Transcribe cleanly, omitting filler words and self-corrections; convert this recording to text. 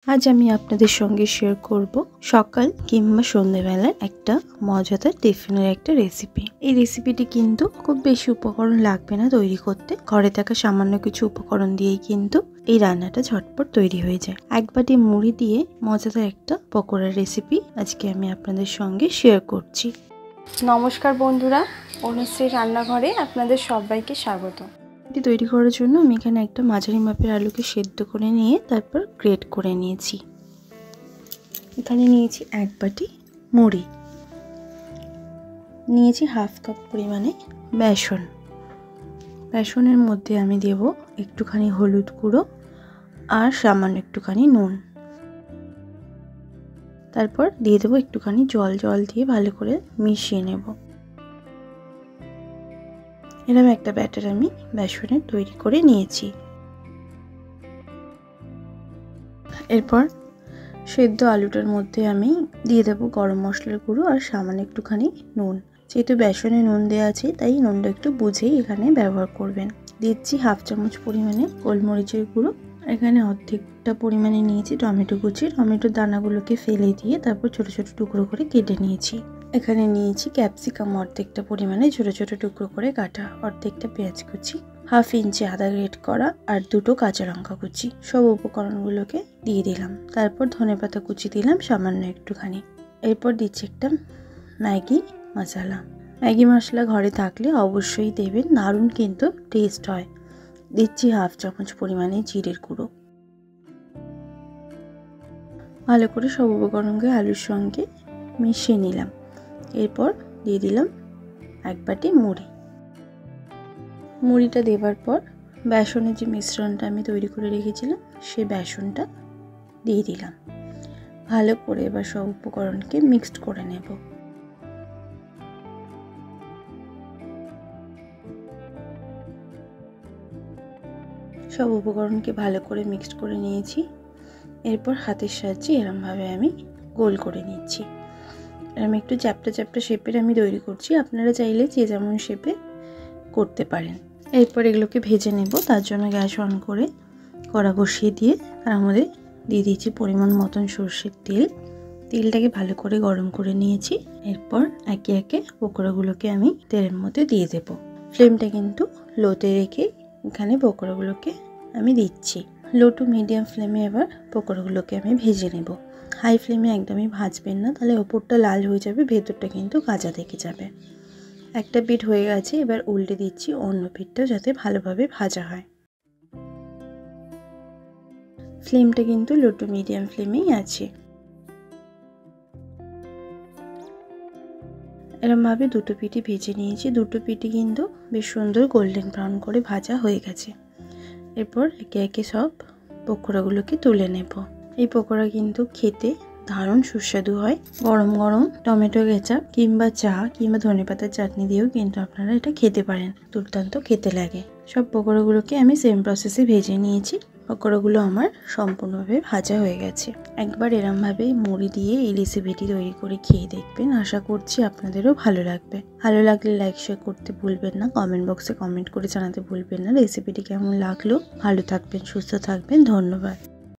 আজ আমি আপনাদের সঙ্গে শেয়ার করব সকাল কিংবা সন্ধ্যাবেলার একটা মজাদার টিফিনের একটা রেসিপি। এই রেসিপিটি কিন্তু খুব বেশি উপকরণ লাগবে না তৈরি করতে। ঘরে থাকা সামান্য কিছু উপকরণ দিয়েই কিন্তু এই রান্নাটা ঝটপট তৈরি হয়ে যায়। এক বাটি মুড়ি দিয়ে মজাদার একটা পকোড়ার রেসিপি আজকে আমি আপনাদের সঙ্গে শেয়ার করছি। নমস্কার বন্ধুরা, অনুশ্রী রান্নাঘরে আপনাদের সবাইকে স্বাগত। এটি তৈরি করার জন্য আমি এখানে একটা মাঝারি মাপের আলুকে সেদ্ধ করে নিয়ে তারপর গ্রেট করে নিয়েছি। এখানে নিয়েছি এক বাটি মুড়ি, নিয়েছি হাফ কাপ পরিমাণে বেসন। বেসনের মধ্যে আমি দেব একটুখানি হলুদ গুঁড়ো আর সামান্য একটুখানি নুন। তারপর দিয়ে দেবো একটুখানি জল দিয়ে ভালো করে মিশিয়ে নেব। এরকম একটা ব্যাটার আমি বেসনের তৈরি করে নিয়েছি। এরপর সেদ্ধ আলুটার মধ্যে আমি দিয়ে দেবো গরম মশলার গুঁড়ো আর সামান্য একটুখানি নুন। যেহেতু বেসনে নুন দেওয়া আছে তাই নুনটা একটু বুঝেই এখানে ব্যবহার করবেন। দিচ্ছি হাফ চামচ পরিমাণে গোলমরিচের গুঁড়ো। এখানে অর্ধেকটা পরিমাণে নিয়েছি টমেটো কুচি। টমেটোর দানাগুলোকে ফেলে দিয়ে তারপর ছোট ছোট টুকরো করে কেটে নিয়েছি। এখানে নিয়েছি ক্যাপসিকাম অর্ধেকটা পরিমাণে ছোট ছোট টুকরো করে কাটা, অর্ধেকটা পেঁয়াজ কুচি, হাফ ইঞ্চি আদা গ্রেট করা আর দুটো কাঁচা লঙ্কা কুচি। সব উপকরণগুলোকে দিয়ে দিলাম। তারপর ধনেপাতা কুচি দিলাম সামান্য একটুখানি। এরপর দিচ্ছি একটা ম্যাগি মশলা। ম্যাগি মশলা ঘরে থাকলে অবশ্যই দেবেন, দারুণ কিন্তু টেস্ট হয়। দিচ্ছি হাফ চামচ পরিমাণে জিরের গুঁড়ো। ভালো করে সব উপকরণকে আলুর সঙ্গে মিশিয়ে নিলাম। এরপর দিয়ে দিলাম এক বাটি মুড়ি। মুড়িটা দেবার পর বেসনের যে মিশ্রণটা আমি তৈরি করে রেখেছিলাম সেই বেসনটা দিয়ে দিলাম। ভালো করে এবার সব উপকরণকে মিক্সড করে নেব। সব উপকরণকে ভালো করে মিক্সড করে নিয়েছি। এরপর হাতের সাহায্যে এরমভাবে আমি গোল করে নিচ্ছি। এরম একটু চ্যাপ্টা চ্যাপ্টা শেপের আমি তৈরি করছি, আপনারা চাইলে যে যেমন শেপে করতে পারেন। এরপর এগুলোকে ভেজে নেব। তার জন্য গ্যাস অন করে কড়া বসিয়ে দিয়ে তার মধ্যে দিয়ে দিয়েছি পরিমাণ মতন সর্ষের তেল। তেলটাকে ভালো করে গরম করে নিয়েছি। এরপর একে একে পকোড়াগুলোকে আমি তেলের মধ্যে দিয়ে দেব। ফ্লেমটা কিন্তু লোতে রেখে এখানে পকোড়াগুলোকে আমি দিচ্ছি। লো টু মিডিয়াম ফ্লেমে এবার পকোড়াগুলোকে আমি ভেজে নেব। হাই ফ্লেমে একদমই ভাজবেন না, তাহলে ওপরটা লাল হয়ে যাবে, ভেতরটা কিন্তু কাঁচা থেকে যাবে। একটা পিঠ হয়ে গেছে, এবার উল্টে দিচ্ছি অন্য পিঠটাও যাতে ভালোভাবে ভাজা হয়। ফ্লেমটা কিন্তু লো টু মিডিয়াম ফ্লেমেই আছে। এরমভাবে দুটো পিঠই ভেজে নিয়েছি। দুটো পিঠই কিন্তু বেশ সুন্দর গোল্ডেন ব্রাউন করে ভাজা হয়ে গেছে। এরপর একে একে সব পকোড়াগুলোকে তুলে নেব। এই পকোড়া কিন্তু খেতে দারুণ সুস্বাদু হয়। গরম গরম টমেটো কেচাপ কিংবা চা কিংবা ধনেপাতার চাটনি দিয়েও কিন্তু আপনারা এটা খেতে পারেন, দুর্দান্ত খেতে লাগে। সব পকোড়াগুলোকে আমি সেম প্রসেসে ভেজে নিয়েছি। পকোড়াগুলো আমার সম্পূর্ণভাবে ভাজা হয়ে গেছে। একবার এরমভাবে মুড়ি দিয়ে এই রেসিপিটি তৈরি করে খেয়ে দেখবেন, আশা করছি আপনাদেরও ভালো লাগবে। ভালো লাগলে লাইক শেয়ার করতে ভুলবেন না, কমেন্ট বক্সে কমেন্ট করে জানাতে ভুলবেন না রেসিপিটি কেমন লাগলো। ভালো থাকবেন, সুস্থ থাকবেন, ধন্যবাদ।